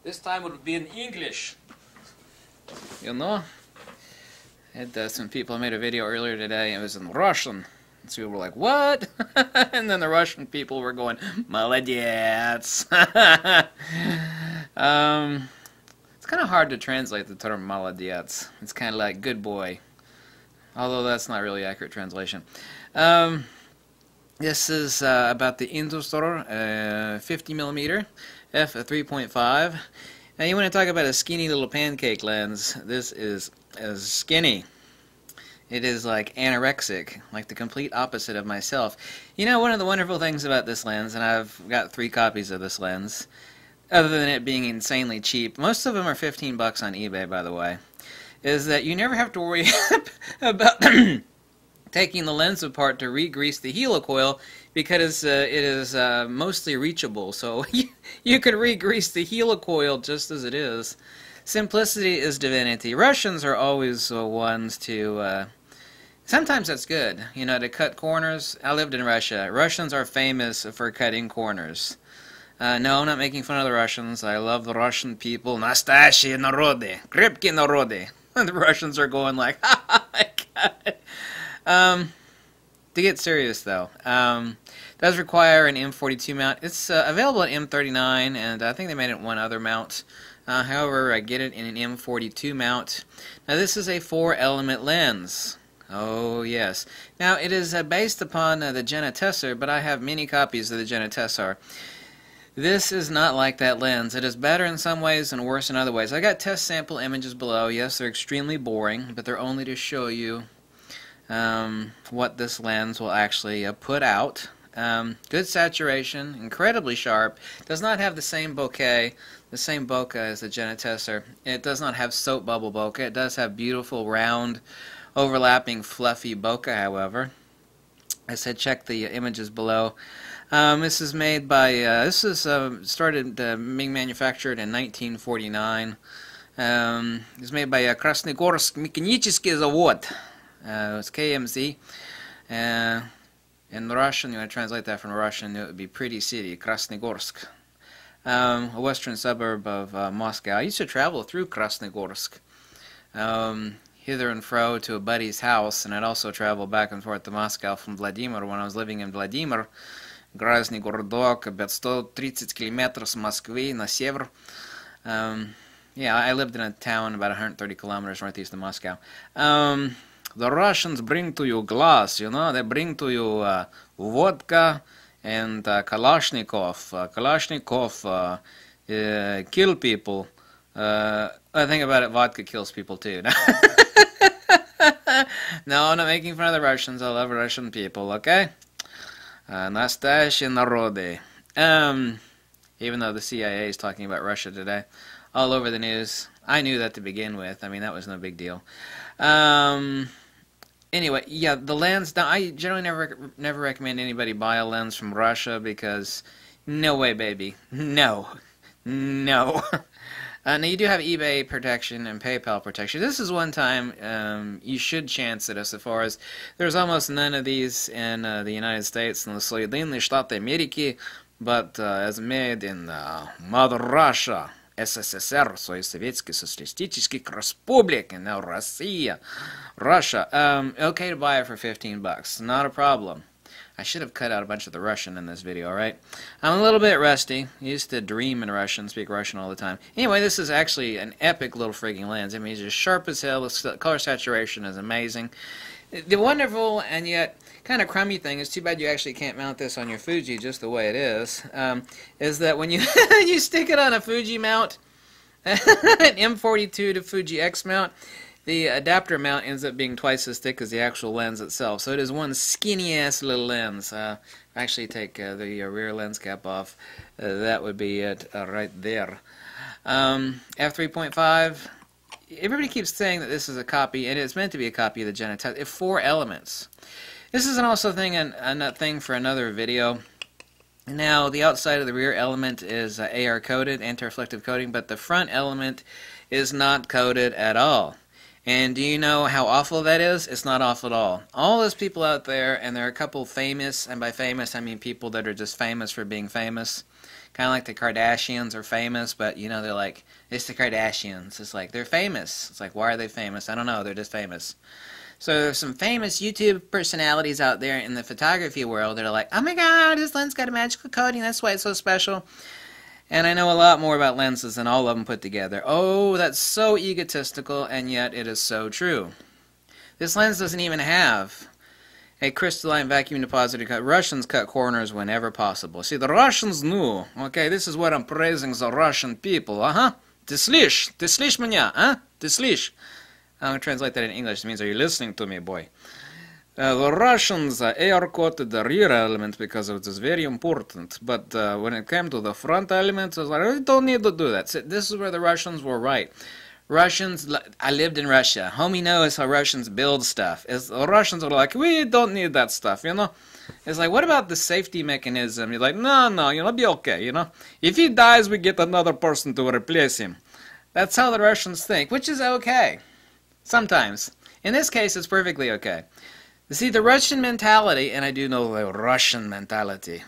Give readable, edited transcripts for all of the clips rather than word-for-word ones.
This time it would be in English. You know? Had some people made a video earlier today, it was in Russian. And so we were like, what? And then the Russian people were going, Молодец. It's kind of hard to translate the term Молодец. It's kind of like good boy. Although that's not really accurate translation. This is about the INDUSTAR 50mm f3.5. Now you want to talk about a skinny little pancake lens. This is as skinny. It is like anorexic, like the complete opposite of myself. You know, one of the wonderful things about this lens, and I've got 3 copies of this lens, other than it being insanely cheap, most of them are 15 bucks on eBay, by the way, is that you never have to worry about taking the lens apart to re-grease the helicoil, because it is mostly reachable, so you can re-grease the helicoil just as it is. Simplicity is divinity. Russians are always ones to... sometimes that's good, you know, to cut corners. I lived in Russia. Russians are famous for cutting corners. No, I'm not making fun of the Russians. I love the Russian people. Nastasshiye narody, krepki narody. The Russians are going like, ha my God. To get serious though, does require an M42 mount. It's available at M39, and I think they made it one other mount. However, I get it in an M42 mount. Now this is a 4-element lens. Oh yes. Now it is based upon the Genetessar, but I have many copies of the Genetessar. This is not like that lens. It is better in some ways and worse in other ways. I got test sample images below. Yes, they're extremely boring, but they're only to show you what this lens will actually put out. Good saturation, incredibly sharp. Does not have the same bokeh as the Genetessar. It does not have soap bubble bokeh. It does have beautiful, round, overlapping, fluffy bokeh, however. I said check the images below. This is made by, this is started being manufactured in 1949. It's made by Krasnogorsk Mechanicheский Завод. It's KMZ. In Russian, you want to translate that from Russian, it would be Pretty City, Krasnogorsk. A western suburb of Moscow. I used to travel through Krasnogorsk, hither and fro to a buddy's house, and I'd also travel back and forth to Moscow from Vladimir when I was living in Vladimir. Грозный городок, about 130 kilometers Moskvы на север. Yeah, I lived in a town about 130 kilometers northeast of Moscow. The Russians bring to you glass, you know, they bring to you vodka and Kalashnikov. Kalashnikov kill people. I think about it, vodka kills people too. No, I'm not making fun of the Russians. I love Russian people, okay? Nastasshiye narody. Even though the CIA is talking about Russia today, all over the news. I knew that to begin with. I mean, that was no big deal. Anyway, yeah, the lens. Now, I generally never recommend anybody buy a lens from Russia because no way, baby, no. Now you do have eBay protection and PayPal protection. This is one time you should chance it, as far as there's almost none of these in the United States and the Соединенные Штаты Америки, but as made in Mother Russia, СССР, Советский Социалистических Республик, and now Россия, Russia. Okay to buy it for 15 bucks, not a problem. I should have cut out a bunch of the Russian in this video, right? I'm a little bit rusty. I used to dream in Russian, speak Russian all the time. Anyway, this is actually an epic little frigging lens. I mean, it's just sharp as hell. The color saturation is amazing. The wonderful and yet kind of crummy thing, it's too bad you actually can't mount this on your Fuji just the way it is that when you you stick it on a Fuji mount, an M42 to Fuji X mount, the adapter mount ends up being twice as thick as the actual lens itself. So it is one skinny-ass little lens. Actually take the rear lens cap off. That would be it right there. f3.5. Everybody keeps saying that this is a copy, and it's meant to be a copy of the Genetessar. It's 4 elements. This is also a thing for another video. Now, the outside of the rear element is AR coated, anti-reflective coating, but the front element is not coated at all. And do you know how awful that is? It's not awful at all. All those people out there, and there are a couple famous, and by famous I mean people that are just famous for being famous. Kind of like the Kardashians are famous, but you know, they're like, it's the Kardashians. It's like, they're famous. It's like, why are they famous? I don't know, they're just famous. So there's some famous YouTube personalities out there in the photography world that are like, oh my god, this lens got a magical coating, that's why it's so special. And I know a lot more about lenses than all of them put together. Oh, that's so egotistical, and yet it is so true. This lens doesn't even have a crystalline vacuum depositor cut. Russians cut corners whenever possible. See, the Russians knew. Okay, this is what I'm praising the Russian people. Ты слышишь? Ты слышишь меня? Ты слышишь? I'm going to translate that in English. It means, are you listening to me, boy? The Russians air-coated the rear element because it was very important. But when it came to the front element, it was like, we don't need to do that. So this is where the Russians were right. Russians, I lived in Russia. Homie knows how Russians build stuff. The Russians are like, we don't need that stuff, you know? It's like, what about the safety mechanism? You're like, no, you know, be okay, you know? If he dies, we get another person to replace him. That's how the Russians think, which is okay. Sometimes. In this case, it's perfectly okay. You see, the Russian mentality, and I do know the Russian mentality,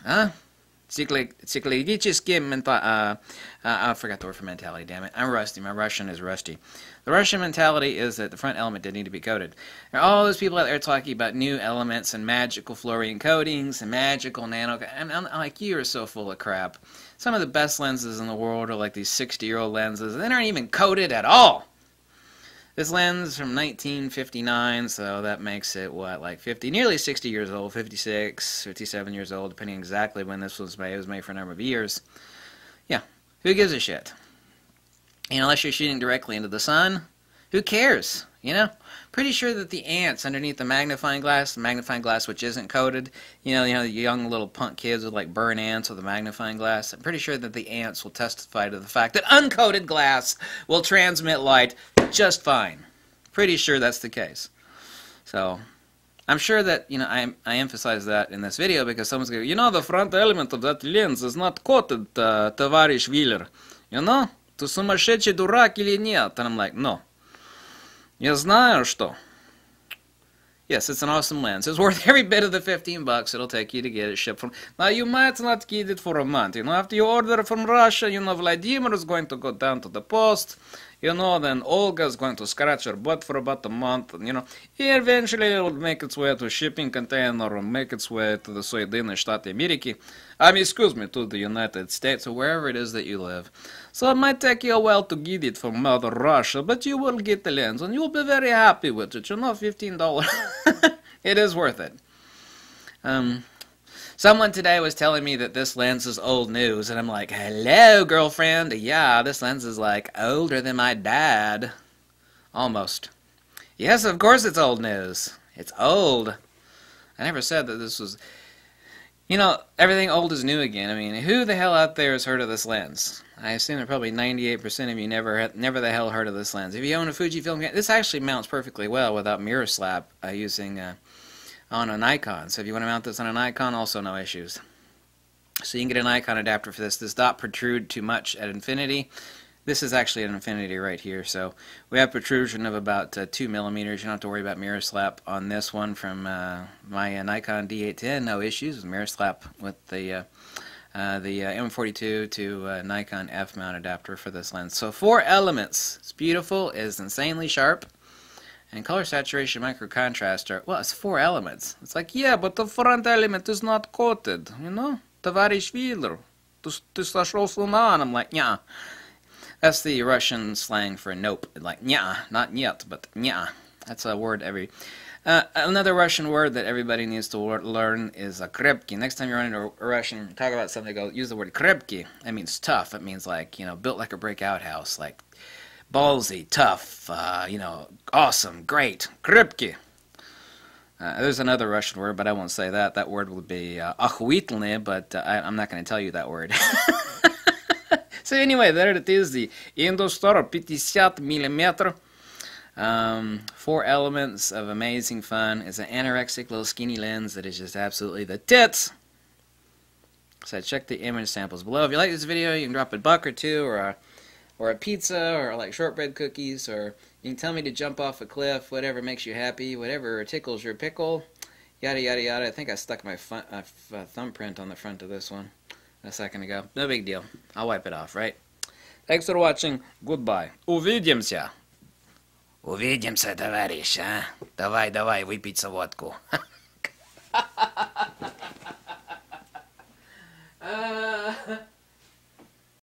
Psychological mentality, I forgot the word for mentality, damn it. I'm rusty. My Russian is rusty. The Russian mentality is that the front element didn't need to be coated. There are all those people out there talking about new elements and magical fluorine coatings and magical nano... I'm like, you are so full of crap. Some of the best lenses in the world are like these 60-year-old lenses, and they aren't even coated at all. This lens is from 1959, so that makes it, what, like 50, nearly 60 years old, 56, 57 years old, depending exactly when this was made. It was made for a number of years. Yeah, who gives a shit? You know, unless you're shooting directly into the sun, who cares? You know, pretty sure that the ants underneath the magnifying glass which isn't coated, you know, the young little punk kids would like burn ants with a magnifying glass. I'm pretty sure that the ants will testify to the fact that uncoated glass will transmit light just fine. Pretty sure that's the case. So, I'm sure that, you know, I emphasize that in this video because someone's going to go, you know, the front element of that lens is not coated, товарищ Wheeler. You know? Ты сумасшедший дурак или нет? And I'm like, no. Я знаю что. Yes, it's an awesome lens. It's worth every bit of the $15 it'll take you to get it shipped from. Now, you might not get it for a month. You know, after you order from Russia, you know, Vladimir is going to go down to the post. You know, then Olga is going to scratch her butt for about a month. And, you know, eventually it'll make its way to a shipping container or make its way to the Соединенные Штаты Америки. Excuse me, to the United States or wherever it is that you live. So it might take you a while to get it from Mother Russia, but you will get the lens and you'll be very happy with it. You know, $15. It is worth it. Someone today was telling me that this lens is old news, and I'm like, hello, girlfriend. Yeah, this lens is like older than my dad. Almost. Yes, of course it's old news. It's old. I never said that this was... You know, everything old is new again. I mean, who the hell out there has heard of this lens? I assume that probably 98% of you never the hell heard of this lens. If you own a Fujifilm camera, this actually mounts perfectly well without mirror slap using... on a Nikon. So if you want to mount this on a Nikon, also no issues. So you can get a Nikon adapter for this. This does not protrude too much at infinity. This is actually an infinity right here. So we have protrusion of about 2 millimeters. You don't have to worry about mirror slap on this one from my Nikon D810. No issues with mirror slap with the M42 to Nikon F mount adapter for this lens. So 4 elements. It's beautiful. It's insanely sharp. And color saturation micro contrast are, well, it's 4 elements. It's like, yeah, but the front element is not coated, you know? Товарищ Wheeler. Ты сошел с ума? And I'm like, yeah. That's the Russian slang for nope. Like, yeah, not yet, but yeah. That's a word every... another Russian word that everybody needs to learn is krepky. Next time you run into a Russian, talk about something, go use the word krepky. That means tough. It means like, you know, built like a breakout house, like... ballsy, tough, you know, awesome, great, krepky. There's another Russian word, but I won't say that. That word will be охуительный, but I'm not going to tell you that word. So anyway, there it is, the INDUSTAR 50 mm. 4 elements of amazing fun. It's an anorexic little skinny lens that is just absolutely the tits. So check the image samples below. If you like this video, you can drop a buck or two or or a pizza, or like shortbread cookies, or you can tell me to jump off a cliff, whatever makes you happy, whatever tickles your pickle, yada yada yada. I think I stuck my thumbprint on the front of this one a second ago. No big deal. I'll wipe it off, right? Thanks for watching. Goodbye. Увидимся. Увидимся, товарищ, а? Давай, выпить водку.